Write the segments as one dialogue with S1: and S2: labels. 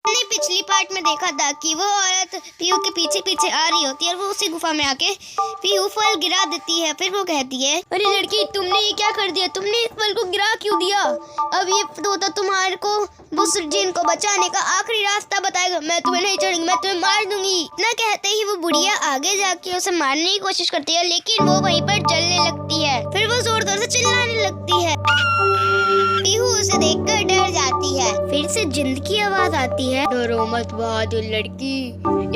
S1: हमने पिछली पार्ट में देखा था कि वो औरत पीहू के पीछे पीछे आ रही होती है और वो उसी गुफा में आके पीहू फल गिरा देती है। फिर वो कहती है, अरे लड़की, तुमने ये क्या कर दिया? तुमने इस फल को गिरा क्यों दिया? अब ये तोता तुम्हारे को उस जिन को बचाने का आखिरी रास्ता बताएगा। मैं तुम्हें नहीं छोड़ूंगी, मैं तुम्हें मार दूंगी। इतना कहते ही वो बुढ़िया आगे जाके उसे मारने की कोशिश करती है, लेकिन वो वहीं पर जलने लगती है। फिर वो जोर जोर से चिल्लाने लगती है। पीहू उसे देखकर डर जाती है। फिर से जिंद की आवाज आती है, डरो मत बहादुर लड़की,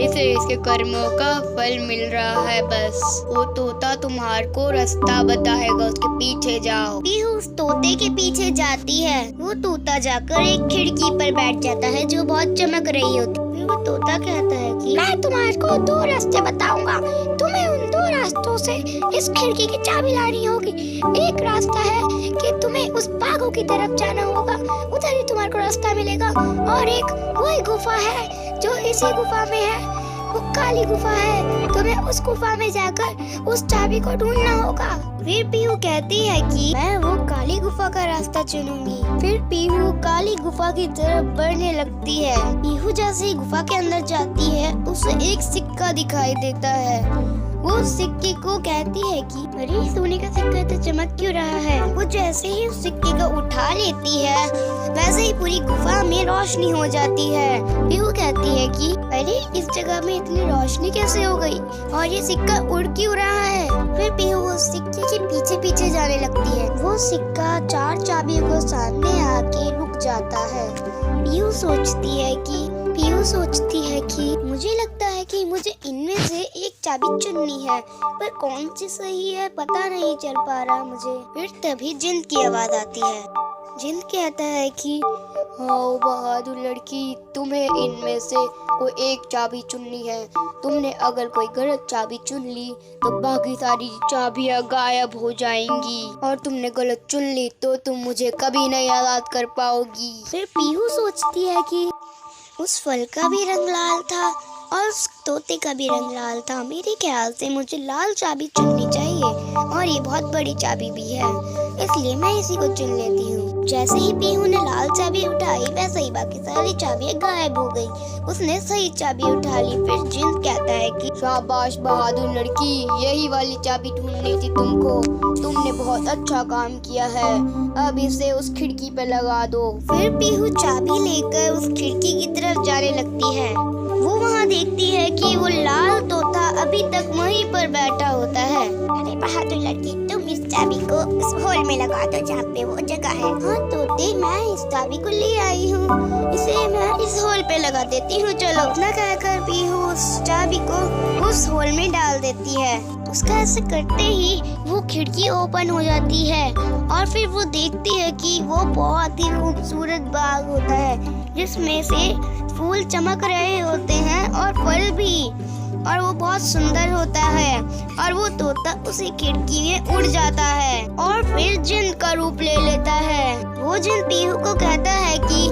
S1: इसे इसके कर्मों का फल मिल रहा है। बस वो तोता तुम्हारे को रास्ता बताएगा, उसके पीछे जाओ। पीहू उस तोते के पीछे जाती है। वो तोता जाकर एक खिड़की पर बैठ जाता है जो बहुत चमक रही होती है। फिर वो तोता कहता है कि मैं तुम्हारे को 2 रास्ते बताऊंगा, तुम्हें उन 2 रास्तों से इस खिड़की की चाबी लानी होगी। एक रास्ता है कि तुम्हें उस बागों की तरफ जाना होगा, उधर ही तुम्हारे को रास्ता मिलेगा। और एक वही गुफा है जो इसी गुफा में है, वो काली गुफा है। तुम्हें उस गुफा में जाकर उस चाबी को ढूंढना होगा। फिर पीहू कहती है कि मैं वो काली गुफा का रास्ता चुनूंगी। फिर पीहू काली गुफा की तरफ बढ़ने लगती है। पीहू जैसे ही गुफा के अंदर जाती है, उसे एक सिक्का दिखाई देता है। वो सिक्के को कहती है कि अरे सोने का सिक्का तो चमक क्यों रहा है। वो जैसे ही उस सिक्के को उठा लेती है, वैसे ही पूरी गुफा में रोशनी हो जाती है। पीहू कहती है कि अरे इस जगह में इतनी रोशनी कैसे हो गई और ये सिक्का उड़ क्यों रहा है। फिर पीहू उस सिक्के के पीछे पीछे जाने लगती है। वो सिक्का 4 चाबियों को सामने आके रुक जाता है। पीहू सोचती है कि मुझे लगता है कि मुझे इनमें से एक चाबी चुननी है, पर कौन सी सही है पता नहीं चल पा रहा मुझे। फिर तभी जिंद की आवाज आती है। जिंद कहता है कि हाँ बहादुर लड़की, तुम्हें इनमें से कोई एक चाबी चुननी है। तुमने अगर कोई गलत चाबी चुन ली तो बाकी सारी चाबियां गायब हो जाएंगी, और तुमने गलत चुन ली तो तुम मुझे कभी नहीं आजाद कर पाओगी। फिर पीहू सोचती है कि उस फल का भी रंग लाल था और उस तोते का भी रंग लाल था। मेरे ख्याल से मुझे लाल चाबी चुननी चाहिए, और ये बहुत बड़ी चाबी भी है, इसलिए मैं इसी को चुन लेती हूँ। जैसे ही पीहू ने लाल चाबी उठाई, वैसे ही बाकी सारी चाबियां गायब हो गई। उसने सही चाबी उठा ली। फिर जिंद कहता है कि शाबाश बहादुर लड़की, यही वाली चाबी ढूंढनी थी तुमको, तुमने बहुत अच्छा काम किया है। अब इसे उस खिड़की पे लगा दो। फिर पीहू चाबी लेकर उस खिड़की की तरफ जाने लगती है। वो वहाँ देखती है कि वो लाल तोता अभी तक वहीं पर बैठा होता है। अरे बहादुर लड़की, तुम इस चाबी को इस होल में लगा दो जहाँ पे वो जगह है। हाँ तोते, मैं इस चाबी को ले आई हूँ, इसे मैं इस होल पे लगा देती हूँ। चलो। इतना कहकर पीहू उस चाबी को उस होल में डाल देती है। उसका ऐसे करते ही वो खिड़की ओपन हो जाती है, और फिर वो देखती है कि वो बहुत ही खूबसूरत बाग होता है, जिसमें से फूल चमक रहे होते हैं और फल भी, और वो बहुत सुंदर होता है। और वो तोता उसी खिड़की में उड़ जाता है और फिर जिन का रूप ले लेता है। वो जिन पीहू को कहता है कि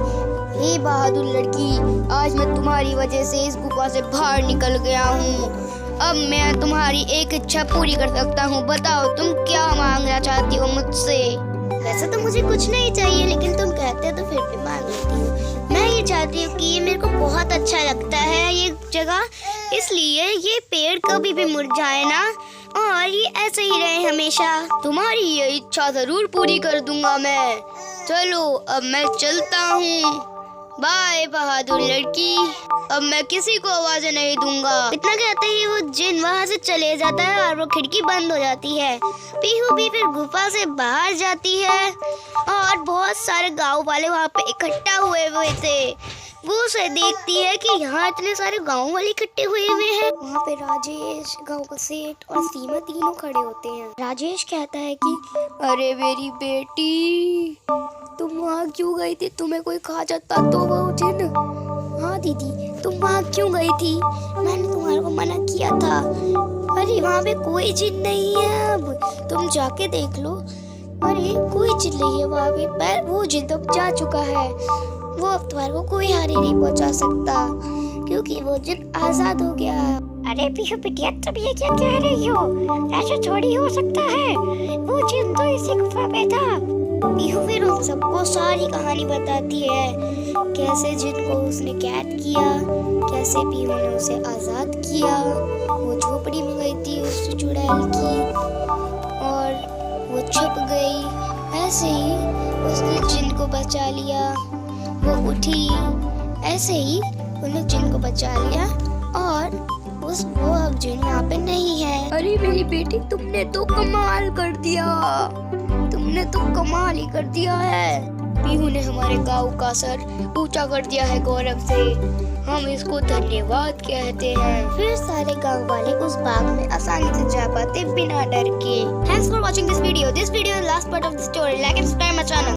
S1: हे बहादुर लड़की, आज मैं तुम्हारी वजह से इस गुफा से बाहर निकल गया हूँ। अब मैं तुम्हारी एक इच्छा पूरी कर सकता हूँ। बताओ तुम क्या मांगना चाहती हो मुझसे? वैसे तो मुझे कुछ नहीं चाहिए, लेकिन तुम कहते हो तो फिर भी मांग लेती हूँ। मैं ये चाहती हूँ कि ये मेरे को बहुत अच्छा लगता है ये जगह, इसलिए ये पेड़ कभी भी मुरझाए ना, और ये ऐसे ही रहे हमेशा। तुम्हारी ये इच्छा जरूर पूरी कर दूंगा मैं। चलो अब मैं चलता हूँ। बाय बहादुर लड़की, अब मैं किसी को आवाज़ें नहीं दूंगा। इतना कहते ही वो जिन वहाँ से चले जाता है और वो खिड़की बंद हो जाती है। पीहू भी फिर गुफा से बाहर जाती है, और बहुत सारे गांव वाले वहाँ पे इकट्ठा हुए थे। वो उसे देखती है कि यहाँ इतने सारे गांव वाले इकट्ठे हुए हैं। वहाँ पे राजेश, गांव का सेठ और सीमा तीनों खड़े होते हैं। राजेश कहता है कि अरे मेरी बेटी, तुम वहाँ क्यों गई थी? तुम्हें कोई खा जाता तो वो जिन। हाँ दीदी, तुम वहाँ क्यों गई थी? मैंने तुम्हारे को मना किया था। अरे वहाँ पे कोई जिन नहीं है, अब तुम जाके देख लो। अरे कोई जिन नहीं है वहाँ पे, पर वो जिन तो जा चुका है। वो अब तुम्हारे को कोई हानि नहीं पहुँचा सकता, क्योंकि वो जिन आजाद हो गया। अरे पीहू बिटिया, तुम ये क्या कह रही हो? ऐसा थोड़ी हो सकता है, वो जिन तो इसी गुफा में था। पीहू फिर उन सबको सारी कहानी बताती है, कैसे जिनको उसने कैद किया, कैसे पीहू ने उसे आजाद किया। वो झोपड़ी में गई थी उस चुड़ैल की और वो छुप गई। ऐसे ही उसने जिन को बचा लिया, वो उठी, ऐसे ही उसने जिन को बचा लिया और वो अब जिन यहाँ पे नहीं है। अरे मेरी बेटी, तुमने तो कमाल कर दिया, तुमने तो कमाल ही कर दिया है। पीहू ने हमारे गांव का सर ऊंचा कर दिया है गौरव से, हम इसको धन्यवाद कहते हैं। फिर सारे गांव वाले उस बाग में आसानी से जा पाते बिना डर के। Thanks for watching this video. This video is last part of the story. Like and subscribe my channel.